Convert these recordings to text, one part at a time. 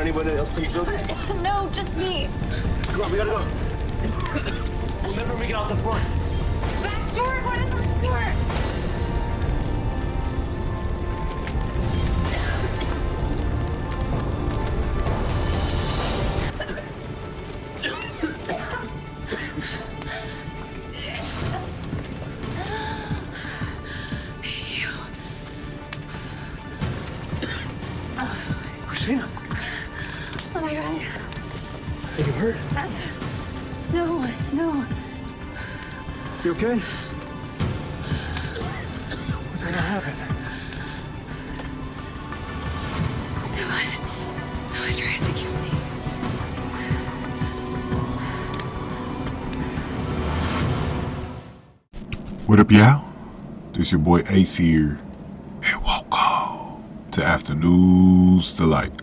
anybody else take them? No, just me. Come on, we gotta go. We'll never make it out the front. Back door, what is the door? Kristina. Oh my God. Are you hurt? No. You okay? What's gonna happen? Someone tries to kill me. What up, y'all? This your boy Ace here, and welcome to Afternoons Delight.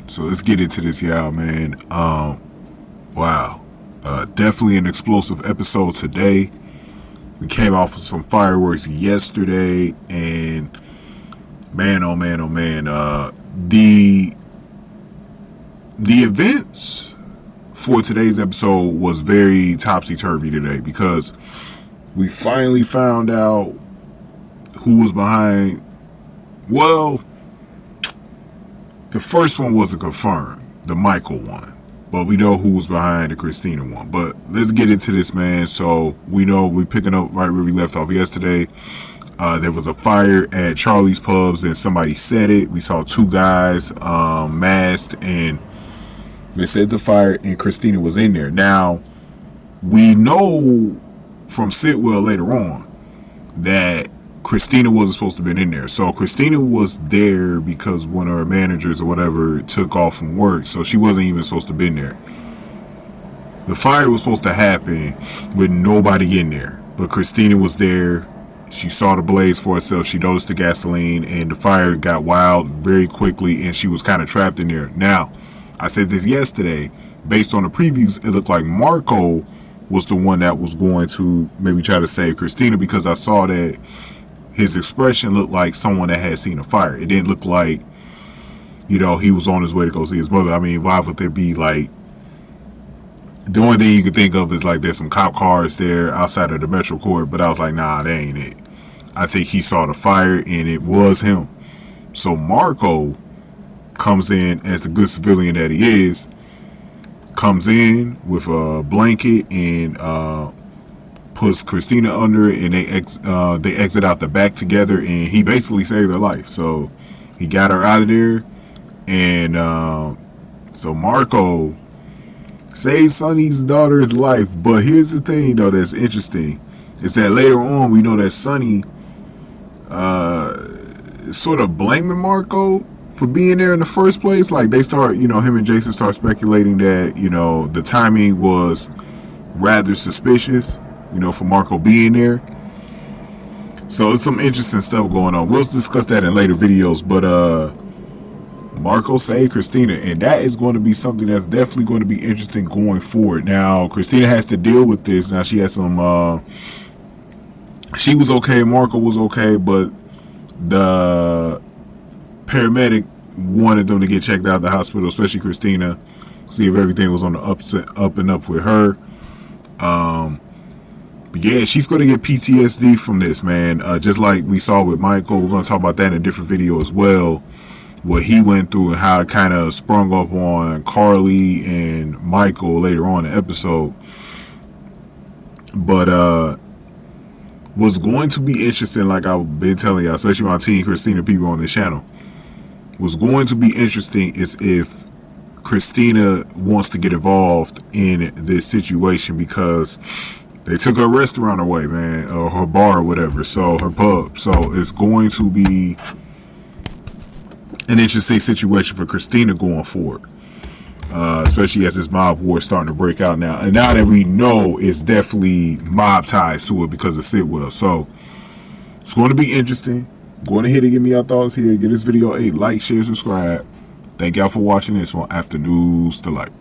So let's get into this, y'all, man. Wow. Definitely an explosive episode today. We came off of some fireworks yesterday, and man, oh man, oh man, the events for today's episode was very topsy-turvy today, because we finally found out who was behind. Well, the first one wasn't confirmed, the Michael one, but we know who was behind the Kristina one. But let's get into this, man. So we know we're picking up right where we left off yesterday. There was a fire at Charlie's Pubs, and somebody said it. We saw two guys masked, and they said the fire, and Kristina was in there. Now, we know from Sitwell later on that Kristina wasn't supposed to have been in there. So Kristina was there because one of her managers or whatever took off from work, so she wasn't even supposed to have been there. The fire was supposed to happen with nobody in there, but Kristina was there. She saw the blaze for herself. She noticed the gasoline, and the fire got wild very quickly, and she was kind of trapped in there. Now, I said this yesterday, based on the previews, it looked like Marco was the one that was going to maybe try to save Kristina, because I saw that his expression looked like someone that had seen a fire. It didn't look like, he was on his way to go see his brother. I mean, why would there be, like, the only thing you could think of is, like, there's some cop cars there outside of the Metro Court, but I was like, nah, that ain't it. I think he saw the fire, and it was him. So Marco comes in as the good civilian that he is, comes in with a blanket and puts Kristina under it, and they exit out the back together, and he basically saved her life. So he got her out of there, and so Marco saved Sonny's daughter's life. But here's the thing, though, that's interesting, is that later on we know that Sonny is sort of blaming Marco for being there in the first place. Like, they start, him and Jason start speculating that, the timing was rather suspicious, for Marco being there. So it's some interesting stuff going on. We'll discuss that in later videos, but Marco saved Kristina, and that is going to be something that's definitely going to be interesting going forward. Now, Kristina has to deal with this. Now, she has some, she was okay, Marco was okay, but the paramedic wanted them to get checked out at the hospital, especially Kristina, see if everything was on the up and up with her. But yeah, she's going to get PTSD from this, man. Just like we saw with Michael. We're going to talk about that in a different video as well, what he went through and how it kind of sprung up on Carly and Michael later on in the episode. But what's going to be interesting, like I've been telling y'all, especially my Team Kristina people on this channel, what's going to be interesting is if Kristina wants to get involved in this situation, because they took her restaurant away, man, or her bar or whatever, so her pub. So it's going to be an interesting situation for Kristina going forward, especially as this mob war is starting to break out now. And now that we know it's definitely mob ties to it because of Sitwell. So it's going to be interesting. Go ahead and give me your thoughts here. Give this video a like, share, subscribe. Thank y'all for watching this one. Afternoons Delight.